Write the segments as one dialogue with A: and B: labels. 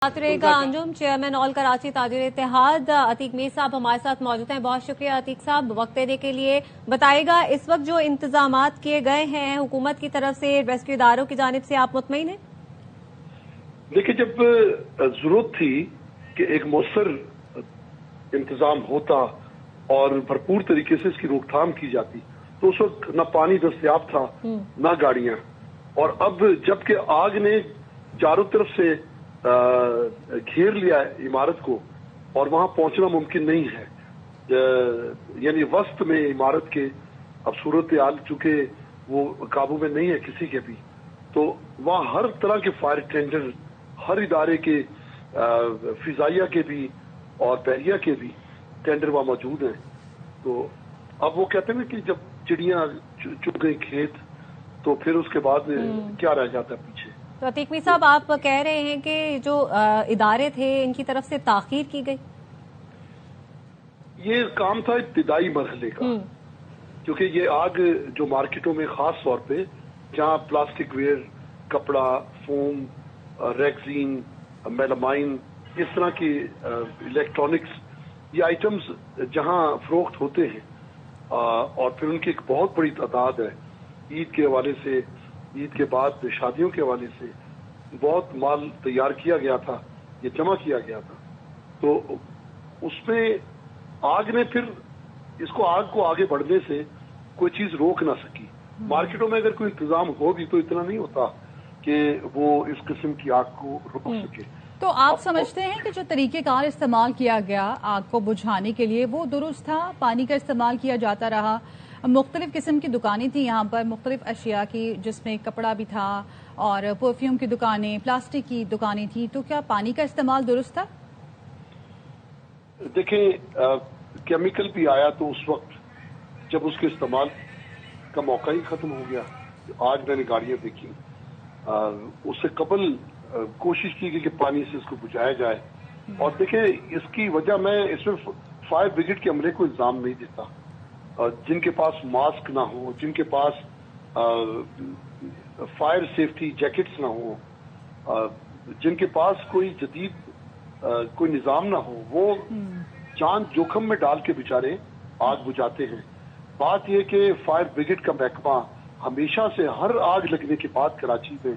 A: ताजरे का Anjum chairman all Karachi ताजिर इत्तेहाद अतीक मीर साहब हमारे साथ मौजूद हैं। बहुत शुक्रिया अतीक साहब वक्त देने के लिए। बताइएगा इस वक्त जो इंतजामात किए गए हैं हुकूमत की तरफ से, रेस्क्यू इदारों की जानिब से, आप मुतमईन हैं?
B: देखिए, जब जरूरत थी कि एक मौसर इंतजाम होता और भरपूर तरीके से इसकी रोकथाम की जाती, तो उस वक्त न पानी दस्तयाब था न गाड़ियां। और अब जबकि आग ने चारों तरफ से घेर लिया है इमारत को और वहां पहुंचना मुमकिन नहीं है, यानी वस्त में इमारत के अब सूरत हाल चूंकि वो काबू में नहीं है किसी के भी, तो वहां हर तरह के फायर टेंडर, हर इदारे के फिजाइया के भी और बहरिया के भी टेंडर वहां मौजूद हैं। तो अब वो कहते हैं ना कि जब चिड़ियां चुग गई खेत, तो फिर उसके बाद क्या रह जाता है पीछे।
A: तो अतीक मीर साहब, आप कह रहे हैं कि जो इदारे थे इनकी तरफ से ताखीर की गई?
B: ये काम था इब्तिदाई मरहले का, क्योंकि ये आग जो मार्केटों में खास तौर पे जहां प्लास्टिक वेयर, कपड़ा, फोम, रेक्सीन, मेलामाइन, इस तरह की इलेक्ट्रॉनिक्स, ये आइटम्स जहां फरोख्त होते हैं और फिर उनकी एक बहुत बड़ी तादाद है। ईद के हवाले से, ईद के बाद शादियों के हवाले से बहुत माल तैयार किया गया था, ये जमा किया गया था। तो उसमें आग ने फिर आग को आगे बढ़ने से कोई चीज रोक ना सकी। मार्केटों में अगर कोई इंतजाम हो भी तो इतना नहीं होता कि वो इस किस्म की आग को रोक सके।
C: तो आप समझते हैं कि जो तरीकेकार इस्तेमाल किया गया आग को बुझाने के लिए वो दुरुस्त था? पानी का इस्तेमाल किया जाता रहा, मुख्तलिफ किस्म की दुकानें थी यहाँ पर, मुख्तलिफ अशिया की, जिसमें कपड़ा भी था और परफ्यूम की दुकानें, प्लास्टिक की दुकानें थी, तो क्या पानी का इस्तेमाल दुरुस्त था?
B: देखें, केमिकल भी आया तो उस वक्त जब उसके इस्तेमाल का मौका ही खत्म हो गया। आज मैंने गाड़ियां देखी, उससे कबल कोशिश की गई कि पानी से इसको बुझाया जाए। और देखें, इसकी वजह मैं इसमें फायर ब्रिगेड के अमले को इल्जाम नहीं देता, जिनके पास मास्क ना हो, जिनके पास फायर सेफ्टी जैकेट्स ना हो, जिनके पास कोई जदीद कोई निजाम ना हो, वो जान जोखिम में डाल के बेचारे आग बुझाते हैं। बात यह कि फायर ब्रिगेड का महकमा हमेशा से हर आग लगने के बाद कराची में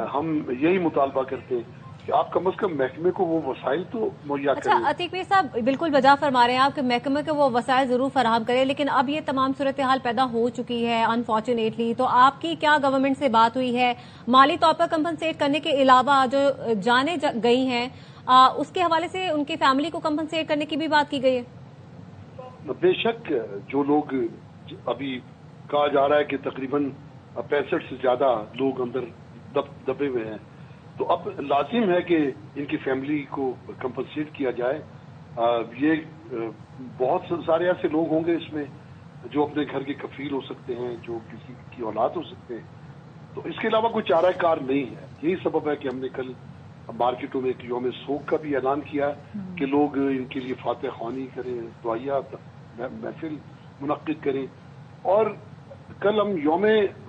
B: हम यही मुतालबा करते हैं कि आप कम से कम महकमे को वो वसाइल तो मुहैया करें।
A: अच्छा अतीक मीर साहब, बिल्कुल वजह फरमा रहे हैं आप कि महकमे को वो वसाइल जरूर फराहम करें, लेकिन अब ये तमाम सूरत हाल पैदा हो चुकी है अनफॉर्चुनेटली। तो आपकी क्या गवर्नमेंट से बात हुई है? माली तौर पर कंपनसेट करने के अलावा जो जाने गई हैं उसके हवाले से उनकी फैमिली को कंपनसेट करने की भी बात की गई है?
B: बेशक, जो लोग अभी कहा जा रहा है कि तकरीबन 65 से ज्यादा लोग अंदर दबे हुए हैं, तो अब लाजिम है कि इनकी फैमिली को कंपनसेट किया जाए। ये बहुत सारे ऐसे लोग होंगे इसमें जो अपने घर के कफील हो सकते हैं, जो किसी की औलाद हो सकते हैं। तो इसके अलावा कोई चाराकार नहीं है। यही सबब है कि हमने कल मार्केटों में एक यौम सोग का भी ऐलान किया कि लोग इनके लिए फातह ख्वानी करें, दुआया महफिल मुनक्किद करें। और कल हम यौम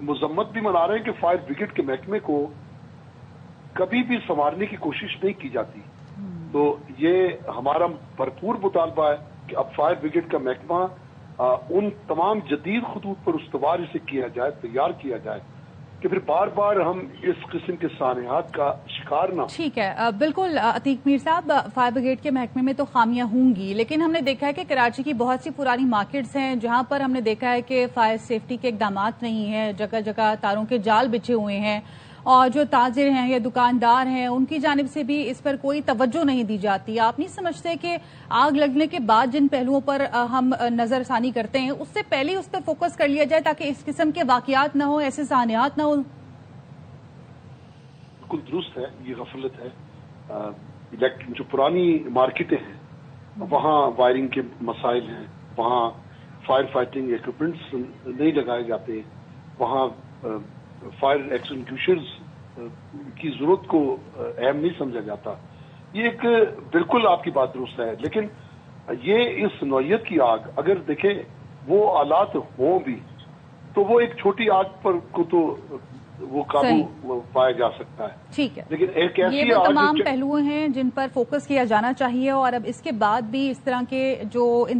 B: मुजम्मत भी मना रहे हैं कि फायर ब्रिगेड के महकमे को कभी भी संवारने की कोशिश नहीं की जाती। तो ये हमारा भरपूर मुतालबा है कि अब फायर ब्रिगेड का महकमा उन तमाम जदीद खतूत पर उस्तवार इसे किया जाए, तैयार किया जाए कि फिर बार बार हम इस किस्म के सानियात का शिकार ना।
C: ठीक है, बिल्कुल अतीक मीर साहब, फायर ब्रिगेड के महकमे में तो खामियां होंगी, लेकिन हमने देखा है कि कराची की बहुत सी पुरानी मार्केट्स हैं जहां पर हमने देखा है कि फायर सेफ्टी के इकदामात नहीं है, जगह जगह तारों के जाल बिछे हुए हैं और जो ताजिर हैं या दुकानदार हैं उनकी जानिब से भी इस पर कोई तवज्जो नहीं दी जाती। आप नहीं समझते कि आग लगने के बाद जिन पहलुओं पर हम नजरसानी करते हैं उससे पहले उस पर फोकस कर लिया जाए ताकि इस किस्म के वाकयात ना हो, ऐसे सानियात ना हो?
B: बिल्कुल दुरुस्त है, ये गफलत है। जो पुरानी मार्केटें हैं वहाँ वायरिंग के मसाइल हैं, वहाँ फायर फाइटिंग इक्विपमेंट्स नहीं लगाए जाते, वहाँ फायर एक्सटिंग्विशर्स की जरूरत को अहम नहीं समझा जाता। ये एक बिल्कुल आपकी बात दुरुस्त है, लेकिन ये इस नौयत की आग अगर देखें वो आलात हों भी तो वो एक छोटी आग पर को तो وہ काबू पाया जा सकता है।
C: ठीक है,
B: लेकिन एक ऐसी
C: ये वो तमाम पहलू हैं जिन पर फोकस किया जाना चाहिए और अब इसके बाद भी इस तरह के जो